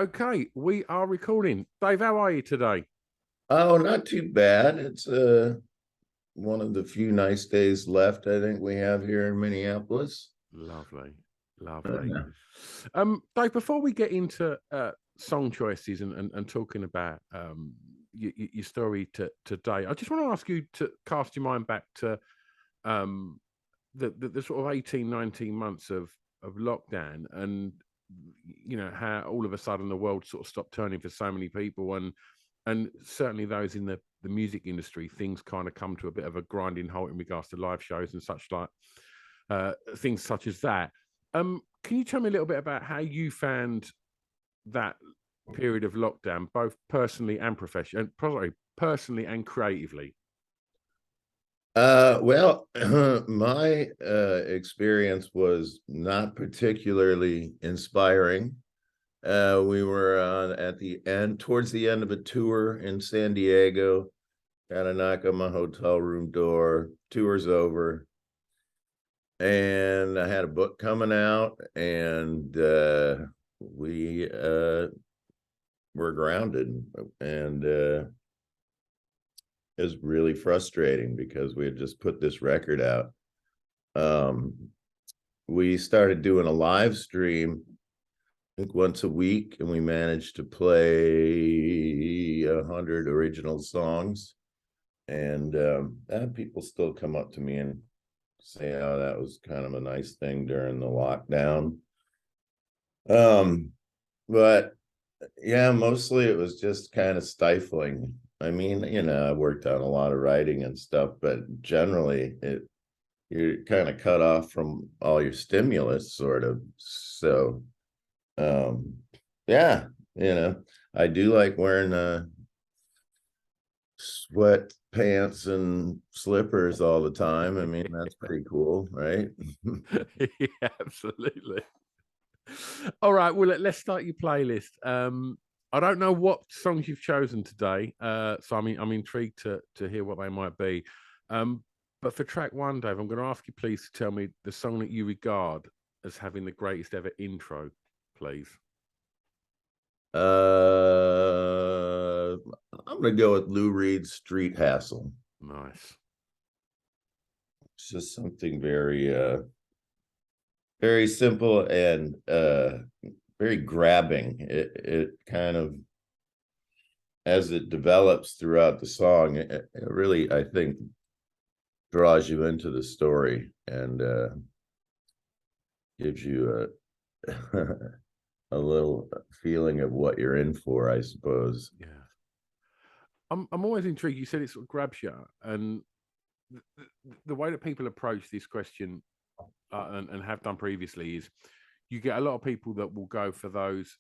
Okay, we are recording. Dave, how are you today? Oh, not too bad. It's one of the few nice days left I think we have here in Minneapolis. Lovely, lovely. Uh, Dave, before we get into song choices and talking about your story today, I just want to ask you to cast your mind back to um, the sort of 18, 19 months of lockdown, and how all of a sudden the world sort of stopped turning for so many people, and certainly those in the music industry, things kind of come to a bit of a grinding halt in regards to live shows and such, like things such as that. Can you tell me a little bit about how you found that period of lockdown, both personally and professionally, and probably personally and creatively? well, my experience was not particularly inspiring. We were at the end, towards the end of a tour in San Diego. Got a knock on my hotel room door. Tour's over, and I had a book coming out, and we were grounded, and it was really frustrating because we had just put this record out. Um, we started doing a live stream, I think once a week, and we managed to play 100 original songs. And people still come up to me and say, "Oh, that was kind of a nice thing during the lockdown." But yeah, mostly it was just kind of stifling. I mean, I worked on a lot of writing and stuff, but generally you're kind of cut off from all your stimulus, sort of. So um yeah, I do like wearing sweatpants and slippers all the time. I mean, that's pretty cool, right? Yeah, absolutely. All right, well, let's start your playlist. I don't know what songs you've chosen today, so I'm intrigued to hear what they might be. But for track one, Dave, I'm going to ask you please to tell me the song that you regard as having the greatest ever intro, please. I'm gonna go with Lou Reed's Street Hassle. Nice. It's just something very simple and very grabbing. It kind of, as it develops throughout the song, it really, I think, draws you into the story and gives you a a little feeling of what you're in for, I suppose. Yeah. I'm always intrigued. You said it sort of grabs you, and the way that people approach this question and have done previously is you get a lot of people that will go for those,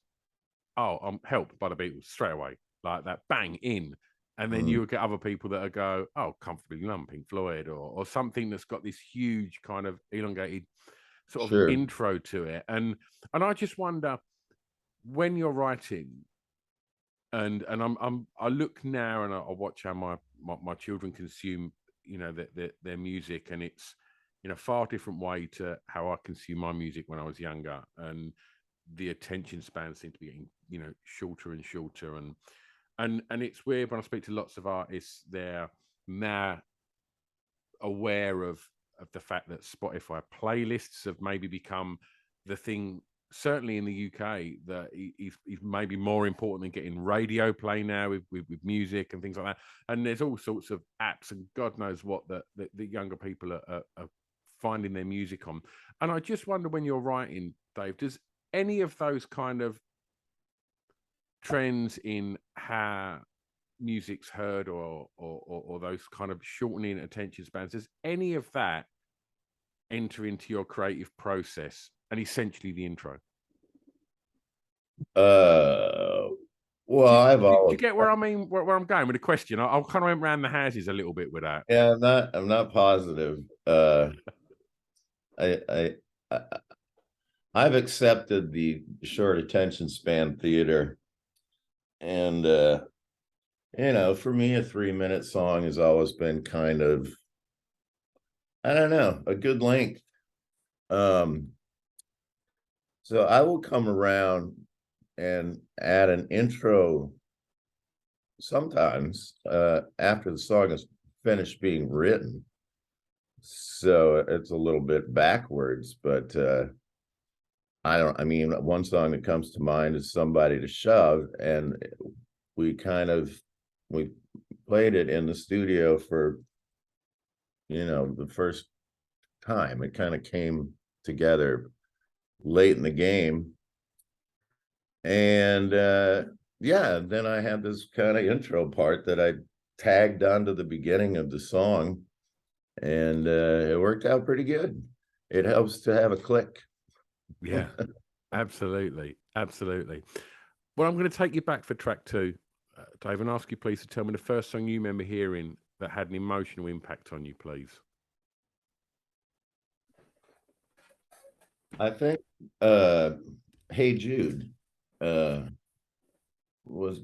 oh, I'm helped by the Beatles straight away, like that bang in. And then Mm, you'll get other people that will go, oh, Comfortably Numb, Pink Floyd, or something that's got this huge kind of elongated sort of sure. intro to it. And I just wonder, when you're writing, and I look now and I watch how my children consume, their music, and it's in a far different way to how I consume my music when I was younger, and the attention span seems to be getting shorter and shorter, and it's weird when I speak to lots of artists. They're now aware of the fact that Spotify playlists have maybe become the thing, certainly in the UK, that is maybe more important than getting radio play now with music and things like that. And there's all sorts of apps and God knows what that the younger people are finding their music on. And I just wonder, when you're writing, Dave, does any of those kind of trends in how music's heard, or those kind of shortening attention spans, does any of that enter into your creative process and essentially the intro? Uh, well, Do you, I've do you always, get where I mean, where I'm going with the question? I kind of went around the houses a little bit with that. yeah, I'm not positive. I, I, I, I've accepted the short attention span theater, and for me, a 3-minute song has always been kind of, I don't know, a good length. Um, so I will come around and add an intro sometimes after the song is finished being written. So it's a little bit backwards, but I mean, one song that comes to mind is Somebody to Shove, and we played it in the studio for, the first time. It kind of came together late in the game. And yeah, then I had this kind of intro part that I tagged onto the beginning of the song, and it worked out pretty good. It helps to have a click. Yeah, absolutely. Absolutely. Well, I'm going to take you back for track 2, Dave, and ask you please to tell me the first song you remember hearing that had an emotional impact on you, please. I think Hey Jude was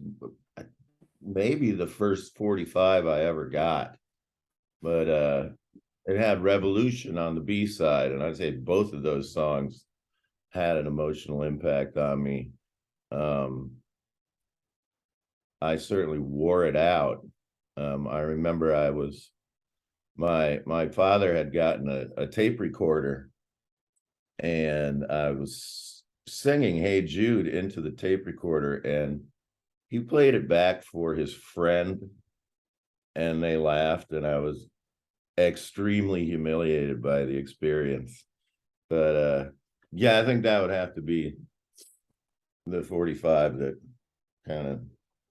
maybe the first 45 I ever got, but it had Revolution on the B-side, and I'd say both of those songs had an emotional impact on me. I certainly wore it out. I remember my father had gotten a tape recorder, and I was singing Hey Jude into the tape recorder, and he played it back for his friend, and they laughed, and I was extremely humiliated by the experience. But yeah, I think that would have to be the 45 that kind of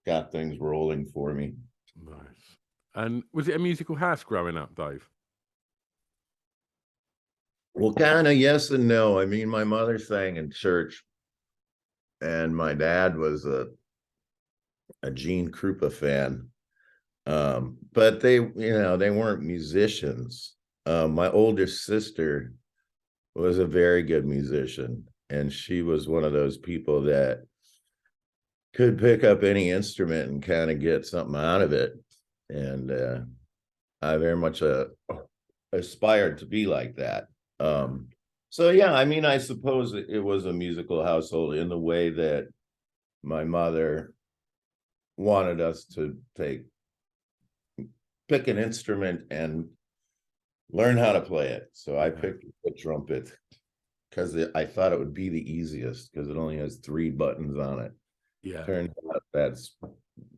got things rolling for me. Nice. And was it a musical house growing up, Dave? Well, kind of yes and no. I mean, my mother sang in church, and my dad was a Gene Krupa fan. But they weren't musicians. My older sister was a very good musician, and she was one of those people that could pick up any instrument and kind of get something out of it. And I very much aspired to be like that. So yeah, I mean, I suppose it was a musical household in the way that my mother wanted us to pick an instrument and learn how to play it. So I picked the trumpet because I thought it would be the easiest, because it only has 3 buttons on it. Yeah. Turns out that's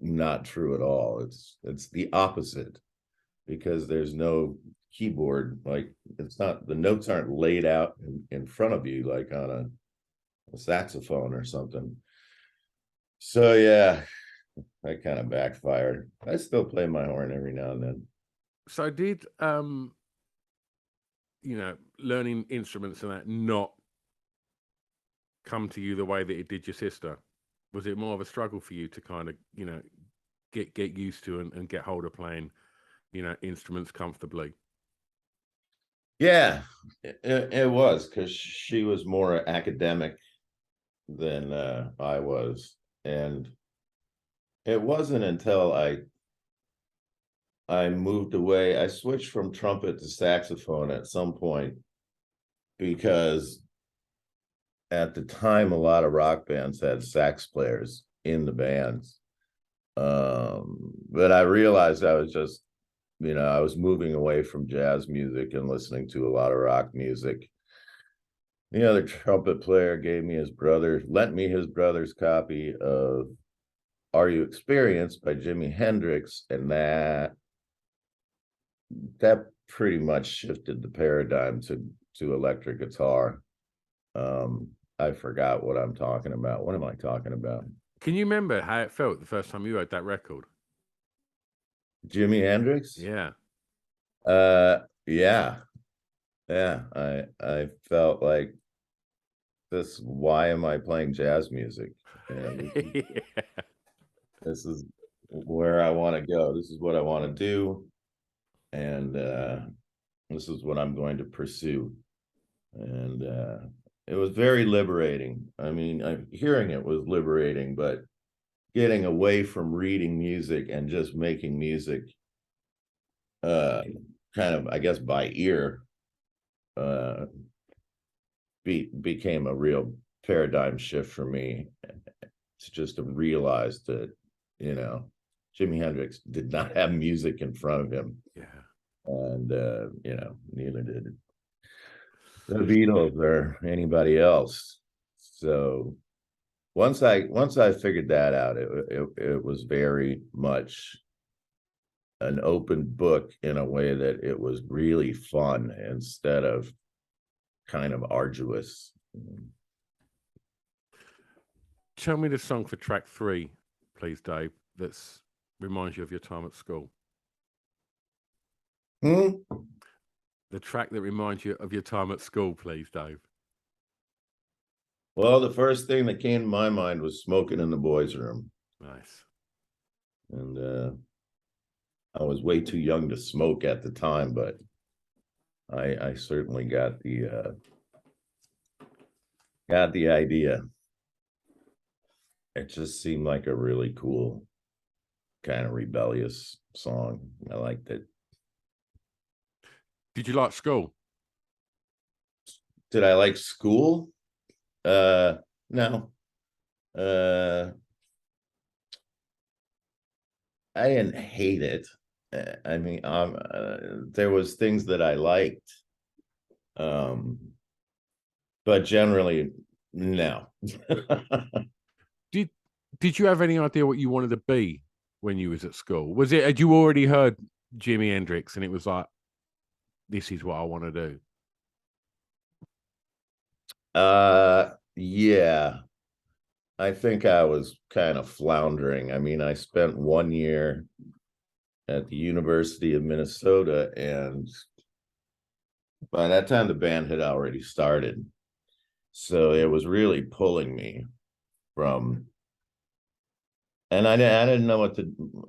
not true at all. It's the opposite, because there's no keyboard. Like, it's not, the notes aren't laid out in front of you like on a saxophone or something. So yeah, that kind of backfired. I still play my horn every now and then. So did learning instruments and that not come to you the way that it did your sister? Was it more of a struggle for you to kind of, get used to and get hold of playing, instruments comfortably? Yeah, it was, because she was more academic than I was. And it wasn't until I moved away, I switched from trumpet to saxophone at some point, because at the time, a lot of rock bands had sax players in the bands. But I realized I was just, I was moving away from jazz music and listening to a lot of rock music. The other trumpet player lent me his brother's copy of Are You Experienced by Jimi Hendrix, and that pretty much shifted the paradigm to electric guitar. I forgot what I'm talking about. What am I talking about? Can you remember how it felt the first time you heard that record? Jimi Hendrix? Yeah. Yeah. Yeah. I felt like, why am I playing jazz music? And Yeah. this is where I want to go. This is what I want to do. And this is what I'm going to pursue. And it was very liberating. I mean, hearing it was liberating, but getting away from reading music and just making music kind of, I guess, by ear became a real paradigm shift for me. just to realize that, you know, Jimi Hendrix did not have music in front of him. Yeah. And, you know, neither did the Beatles or anybody else. So once I figured that out, it was very much an open book in a way that it was really fun instead of kind of arduous. Tell me the song for track 3, please, Dave, that's reminds you of your time at school. The track that reminds you of your time at school, please, Dave. Well, the first thing that came to my mind was Smoking in the Boys' Room. Nice. And I was way too young to smoke at the time, but I certainly got the idea. It just seemed like a really cool, kind of rebellious song. I liked it. Did you like school? Did I like school? No. I didn't hate it. I mean, there was things that I liked, but generally, no. Did you have any idea what you wanted to be when you was at school? Was it, had you already heard Jimi Hendrix and it was like, this is what I want to do? Yeah. I think I was kind of floundering. I mean, I spent 1 year at the University of Minnesota, and by that time the band had already started. So it was really pulling me from, and I didn't know what to,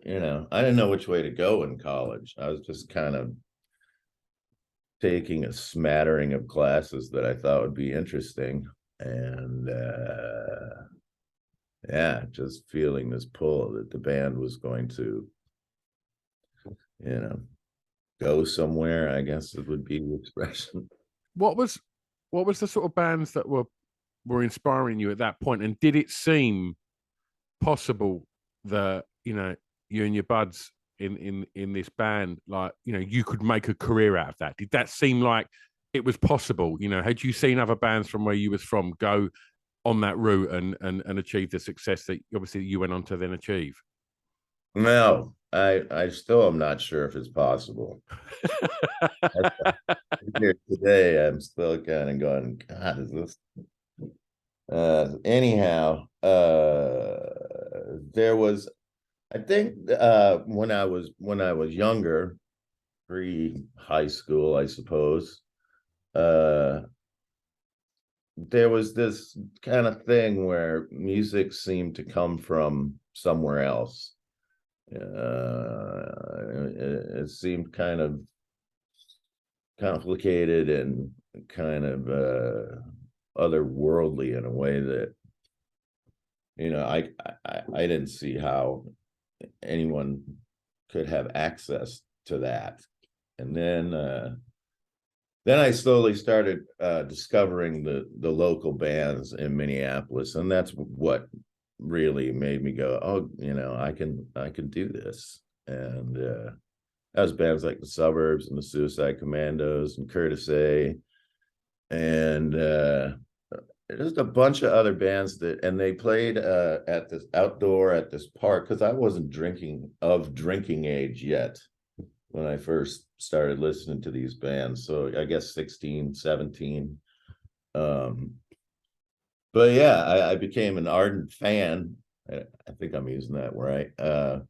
you know, I didn't know which way to go in college. I was just kind of taking a smattering of classes that I thought would be interesting. And yeah, just feeling this pull that the band was going to, you know, go somewhere, I guess it would be the expression. What was the sort of bands that were inspiring you at that point? And did it seem possible that, you know, you and your buds in this band, like, you know, you could make a career out of that? Did that seem like it was possible? You know, had you seen other bands from where you was from go on that route and achieve the success that obviously you went on to then achieve? No, I still am not sure if it's possible. Here today, I'm still kind of going, God, is this? Anyhow, there was, I think, when I was younger, pre-high school, I suppose, there was this kind of thing where music seemed to come from somewhere else. It seemed kind of complicated and kind of otherworldly in a way that, you know, I didn't see how anyone could have access to that. And then I slowly started discovering the local bands in Minneapolis, and that's what really made me go, oh, you know, I can do this. And that was bands like the Suburbs and the Suicide Commandos and Curtis A, and just a bunch of other bands that, and they played at this outdoor at this park, because I wasn't drinking age yet when I first started listening to these bands. So I guess 16, 17. But yeah, I became an ardent fan. I think I'm using that right, of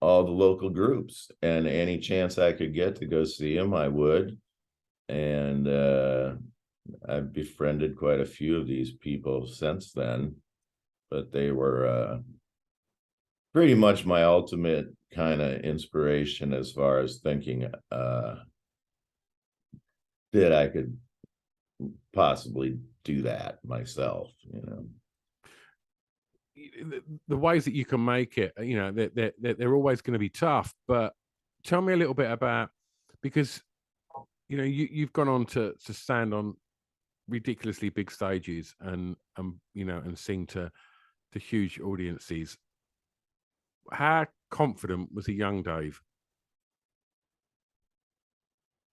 all the local groups, and any chance I could get to go see them, I would. And I've befriended quite a few of these people since then, but they were pretty much my ultimate kind of inspiration as far as thinking that I could possibly do that myself, you know. The ways that you can make it, you know, they're always going to be tough. But tell me a little bit about, because, you know, you've gone on to stand on ridiculously big stages and you know, and sing to huge audiences. How confident was a young Dave?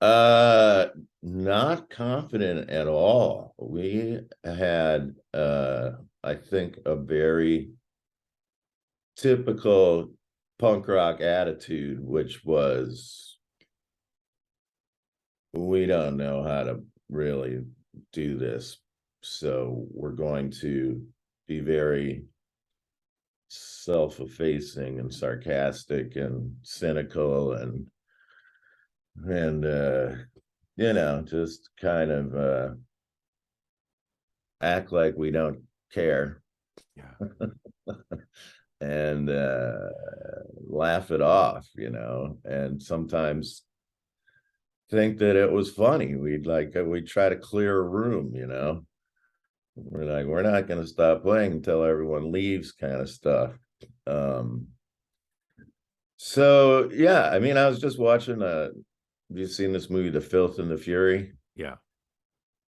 Not confident at all. We had I think a very typical punk rock attitude, which was, we don't know how to really do this, so we're going to be very self-effacing and sarcastic and cynical and you know, just kind of act like we don't care. Yeah. And laugh it off, you know, and sometimes think that it was funny. We'd try to clear a room, you know. We're like, we're not going to stop playing until everyone leaves, kind of stuff. So yeah, I mean, I was just watching have you seen this movie, The Filth and the Fury? Yeah.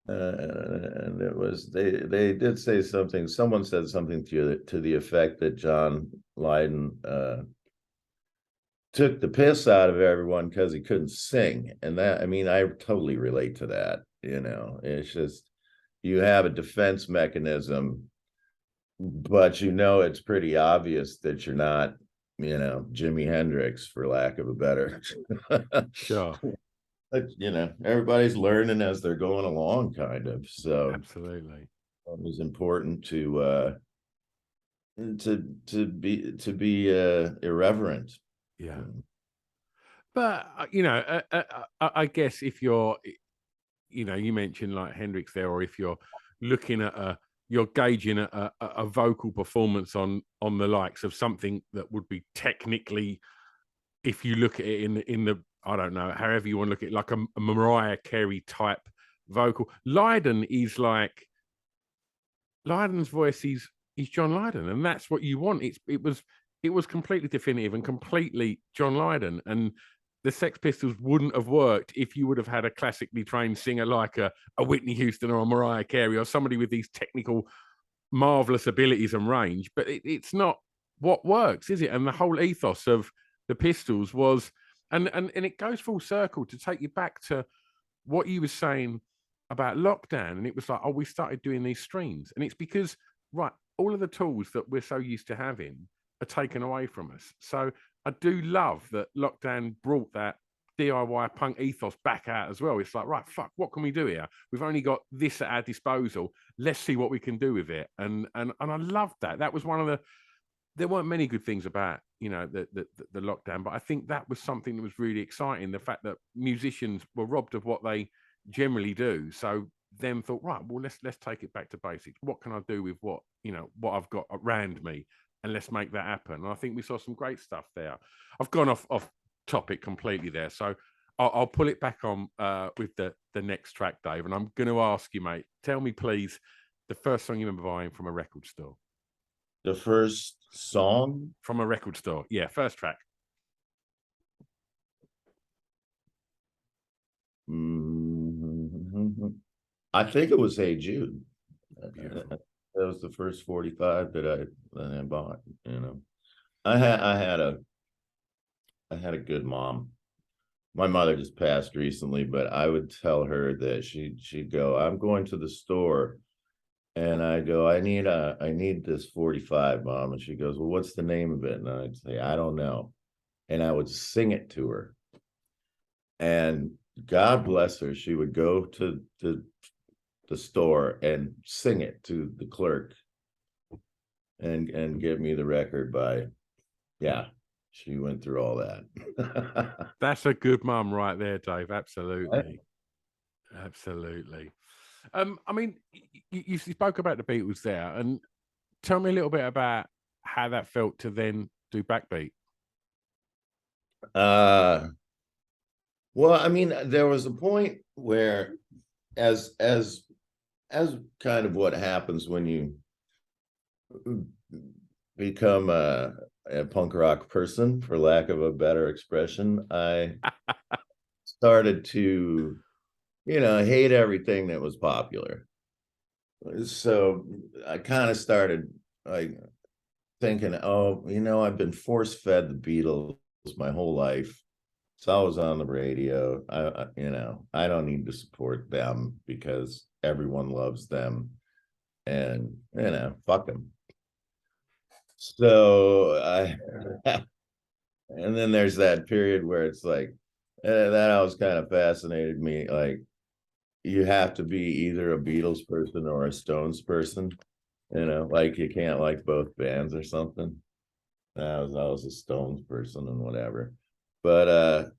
And it was, they did say something, someone said something to the effect that John Lydon took the piss out of everyone because he couldn't sing. And that, I mean, I totally relate to that. You know, it's just, you have a defense mechanism, but you know, it's pretty obvious that you're not, you know, Jimi Hendrix, for lack of a better. Sure. But, you know, everybody's learning as they're going along, kind of. So Absolutely. it was important to be irreverent. Yeah. But you know, I guess if you're, you know, you mentioned like Hendrix there, or if you're looking at you're gauging a vocal performance on the likes of something that would be technically, if you look at it in the I don't know, however you want to look at it, like a Mariah Carey type vocal. Lydon is like, Lydon's voice is John Lydon, and that's what you want. It was completely definitive and completely John Lydon, and the Sex Pistols wouldn't have worked if you would have had a classically trained singer like a Whitney Houston or a Mariah Carey or somebody with these technical marvelous abilities and range. But it's not what works, is it? And the whole ethos of the Pistols was, and it goes full circle to take you back to what you were saying about lockdown. And it was like, oh, we started doing these streams, and it's because, right, all of the tools that we're so used to having are taken away from us. So I do love that lockdown brought that DIY punk ethos back out as well. It's like, right, fuck, what can we do here? We've only got this at our disposal. Let's see what we can do with it. And I loved that. That was one of the, there weren't many good things about, you know, the lockdown, but I think that was something that was really exciting. The fact that musicians were robbed of what they generally do. So then thought, right, well, let's take it back to basics. What can I do with what, you know, what I've got around me? And let's make that happen. And I think we saw some great stuff there. I've gone off topic completely there. So I'll pull it back on with the next track, Dave. And I'm going to ask you, mate, tell me, please, the first song you remember buying from a record store. The first song from a record store. Yeah, first track. I think it was Hey Jude. Beautiful. That was the first 45 that I bought. You know, I had a good mom. My mother just passed recently, but I would tell her that she'd go, I'm going to the store. And I go, I need this 45, Mom. And she goes, well, what's the name of it? And I'd say, I don't know. And I would sing it to her. And God bless her, she would go to the store and sing it to the clerk and give me the record by, yeah, she went through all that. That's a good mum right there, Dave. Absolutely. Absolutely. I mean, you spoke about the Beatles there, and tell me a little bit about how that felt to then do Backbeat. Well, I mean, there was a point where, as kind of what happens when you become a punk rock person, for lack of a better expression, I started to, you know, hate everything that was popular. So I kind of started like thinking, oh, I've been force fed the Beatles my whole life. It's always on the radio. I don't need to support them because everyone loves them, and fuck them. So and then there's that period where it's like that always kind of fascinated me. Like you have to be either a Beatles person or a Stones person. Like you can't like both bands or something. I was a Stones person and whatever. But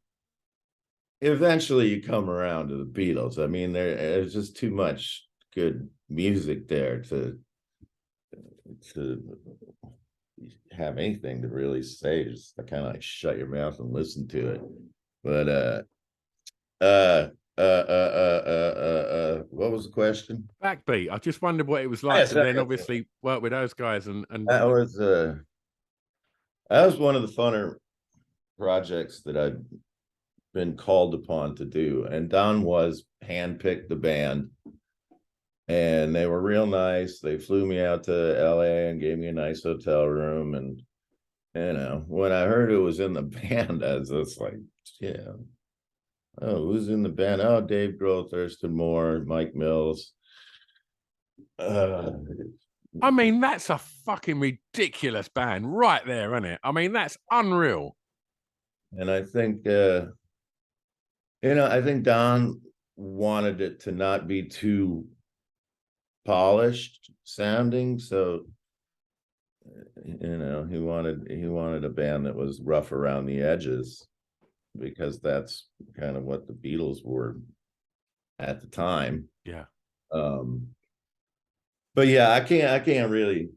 eventually you come around to the Beatles. I mean, there's just too much good music there to have anything to really say. Just kind of like shut your mouth and listen to it. But what was the question? Backbeat. I just wondered what it was like Yes, to then obviously work with those guys and that was one of the funner projects that I've been called upon to do. And Don was handpicked the band, and they were real nice. They flew me out to LA and gave me a nice hotel room. And when I heard it was in the band, I was just like, yeah. Oh, who's in the band? Oh, Dave Grohl, Thurston Moore, Mike Mills. I mean, that's a fucking ridiculous band right there, isn't it? I mean, that's unreal. And I think I think Don wanted it to not be too polished sounding, so he wanted a band that was rough around the edges, because that's kind of what the Beatles were at the time. Yeah. But yeah, I can't really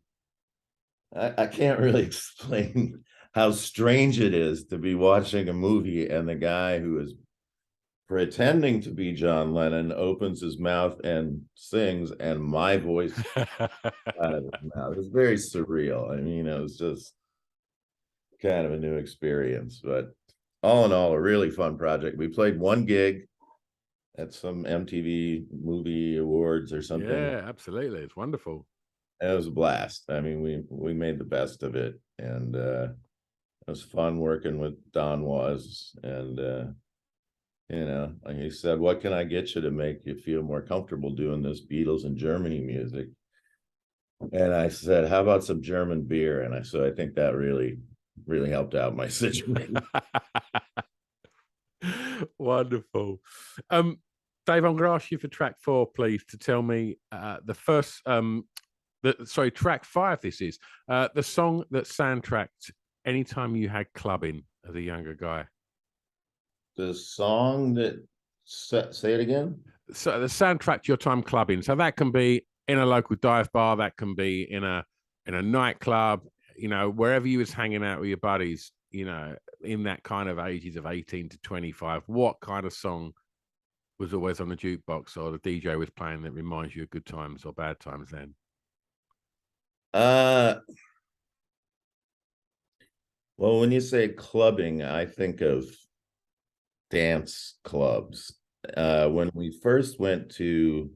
explain how strange it is to be watching a movie and the guy who is pretending to be John Lennon opens his mouth and sings, and my voice out of his mouth. It's very surreal. I mean, it was just kind of a new experience, but all in all, a really fun project. We played one gig at some MTV Movie Awards or something. Yeah, absolutely. It's wonderful. And it was a blast. I mean, we made the best of it, and it was fun working with Don Was, and like he said, what can I get you to make you feel more comfortable doing this Beatles and Germany music? And I said, how about some German beer? And I think that really, really helped out my situation. Wonderful. Dave, I'm going to ask you for track 4, please, to tell me the first, track 5. This is the song that soundtracked anytime you had clubbing as a younger guy. The song that say it again. So the soundtrack to your time clubbing. So that can be in a local dive bar, that can be in a nightclub, wherever you was hanging out with your buddies, in that kind of ages of 18 to 25. What kind of song was always on the jukebox or the DJ was playing that reminds you of good times or bad times then? Well, when you say clubbing, I think of dance clubs. When we first went to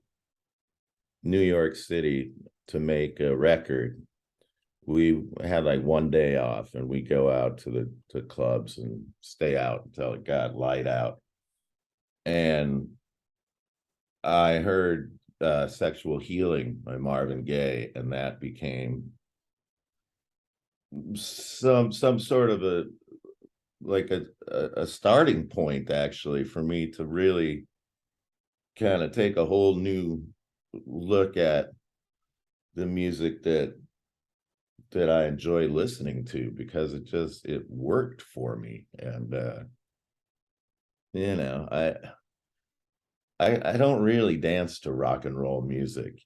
New York City to make a record, we had like one day off, and we go out to clubs and stay out until it got light out. And I heard Sexual Healing by Marvin Gaye, and that became some sort of a starting point, actually, for me to really kind of take a whole new look at the music that I enjoy listening to, because it worked for me. And I don't really dance to rock and roll music,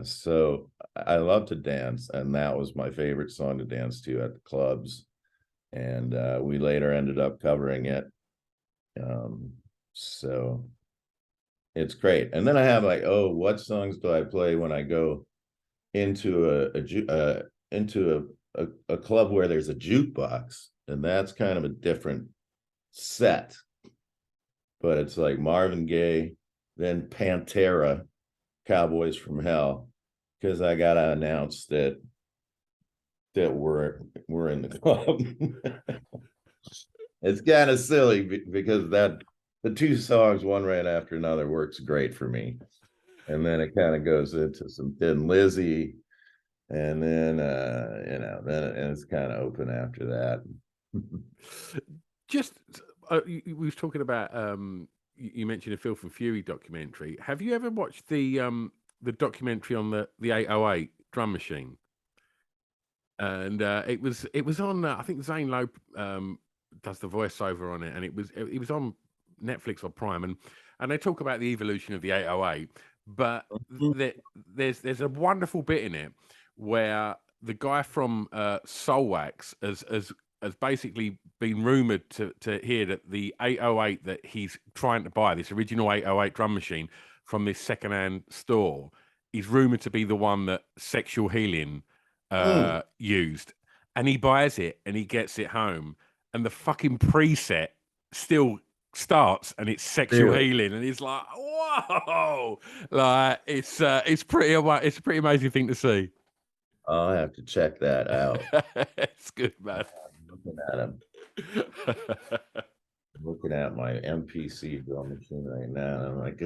so I love to dance, and that was my favorite song to dance to at the clubs. And we later ended up covering it. So it's great. And then I have like, oh, what songs do I play when I go into a club where there's a jukebox? And that's kind of a different set. But it's like Marvin Gaye, then Pantera, Cowboys from Hell, because I gotta announce that we're in the club. It's kind of silly because that the two songs, one right after another, works great for me. And then it kind of goes into some Thin Lizzy, and then then it's kind of open after that. Just we was talking about you mentioned a Filth and Fury documentary. Have you ever watched the documentary on the 808 drum machine? And it was on I think Zane Lowe does the voiceover on it, and it was on Netflix or Prime, and they talk about the evolution of the 808. But there's a wonderful bit in it where the guy from Soulwax has basically been rumored to hear that the 808 that he's trying to buy, this original 808 drum machine from this secondhand store, is rumored to be the one that Sexual Healing used. And he buys it and he gets it home, and the fucking preset still starts, and it's Sexual Healing, and it's like, whoa, like it's a pretty amazing thing to see. I'll have to check that out. It's good, man. I'm looking at him. Looking at my MPC drum machine right now, and I'm like,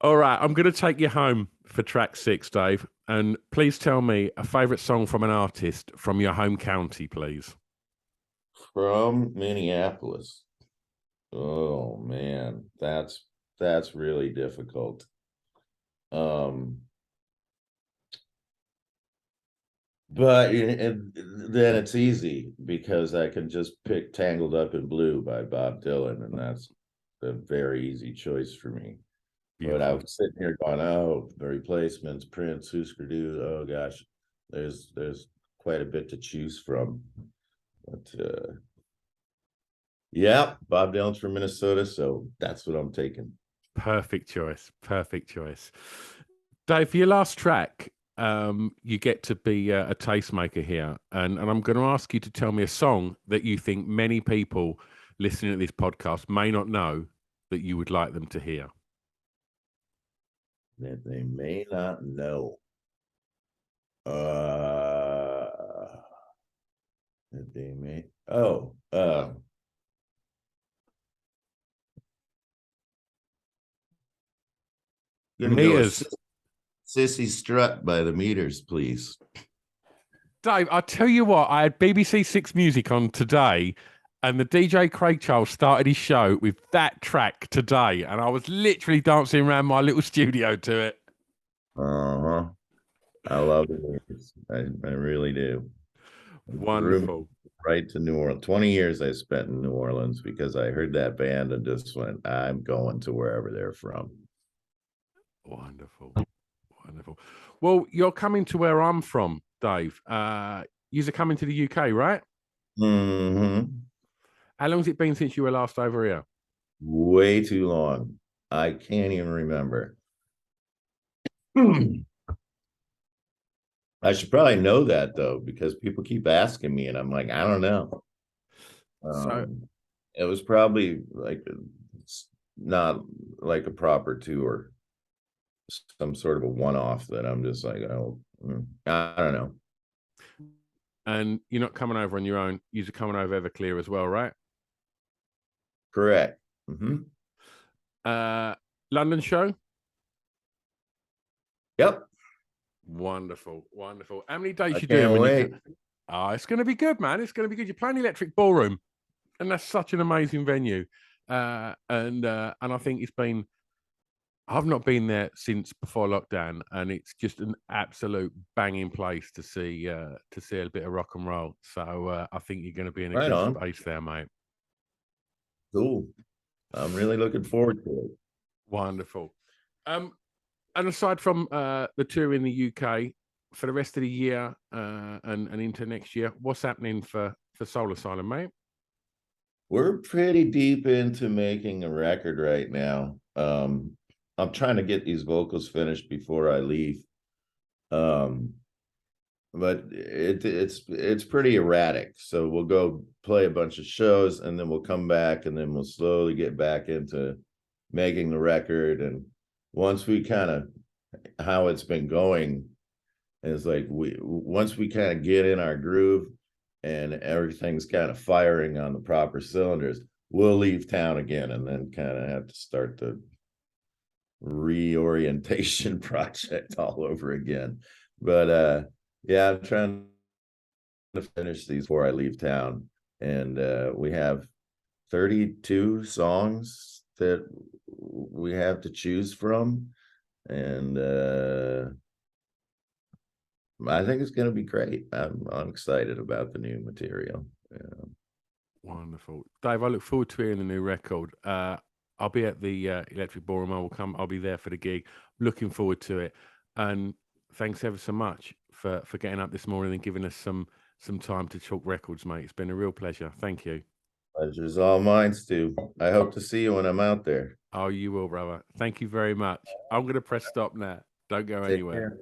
All right, I'm going to take you home for track 6, Dave. And please tell me a favorite song from an artist from your home county, please. From Minneapolis. Oh man, that's really difficult. But then it's easy because I can just pick Tangled Up in Blue by Bob Dylan, and that's a very easy choice for me. Beautiful. But I was sitting here going, oh, the Replacements, Prince, Husker Du. Oh gosh, there's quite a bit to choose from. But yeah, Bob Dylan's from Minnesota, so that's what I'm taking. Perfect choice. Perfect choice. Dave, for your last track, you get to be a tastemaker here, and I'm going to ask you to tell me a song that you think many people listening to this podcast may not know that you would like them to hear. That they may not know. That they may. Oh. Meters. Sissy Strut by the Meters, please. Dave, I tell you what, I had BBC Six Music on today, and the DJ Craig Charles started his show with that track today, and I was literally dancing around my little studio to it. I love it. I really do. Wonderful. Right to New Orleans. 20 years I spent in New Orleans because I heard that band and just went, I'm going to wherever they're from. Wonderful. Wonderful. Well, you're coming to where I'm from, Dave. You're coming to the UK, right? Mm-hmm. How long has it been since you were last over here? Way too long. I can't even remember. I should probably know that though, because people keep asking me, and I'm like, I don't know. It was probably like not like a proper tour, some sort of a one-off that I'm just like, oh, I don't know. And you're not coming over on your own. You're coming over Everclear as well, right? Correct. Mm-hmm. London show? Yep. Wonderful, wonderful. How many days I you doing? Wait. It's going to be good, man. It's going to be good. You're playing Electric Ballroom, and that's such an amazing venue. And I think it's been. I've not been there since before lockdown, and it's just an absolute banging place to see a bit of rock and roll. So I think you're going to be in a good space there, mate. Cool. I'm really looking forward to it. Wonderful. And aside from the tour in the UK, for the rest of the year and into next year, what's happening for Soul Asylum, mate? We're pretty deep into making a record right now. I'm trying to get these vocals finished before I leave. But it's pretty erratic. So we'll go play a bunch of shows, and then we'll come back, and then we'll slowly get back into making the record. And once we kind of, how it's been going is like, once we kind of get in our groove and everything's kind of firing on the proper cylinders, we'll leave town again and then kind of have to start the reorientation project all over again. But yeah, I'm trying to finish these before I leave town. And we have 32 songs that we have to choose from. And I think it's going to be great. I'm excited about the new material. Yeah. Wonderful, Dave. I look forward to hearing the new record. I'll be at the Electric Ballroom. I'll be there for the gig. Looking forward to it. And thanks ever so much for getting up this morning and giving us some time to talk records, mate. It's been a real pleasure. Thank you. Pleasure's all mine, Stu. I hope to see you when I'm out there. Oh, you will, brother. Thank you very much. I'm going to press stop now. Don't go anywhere. Care.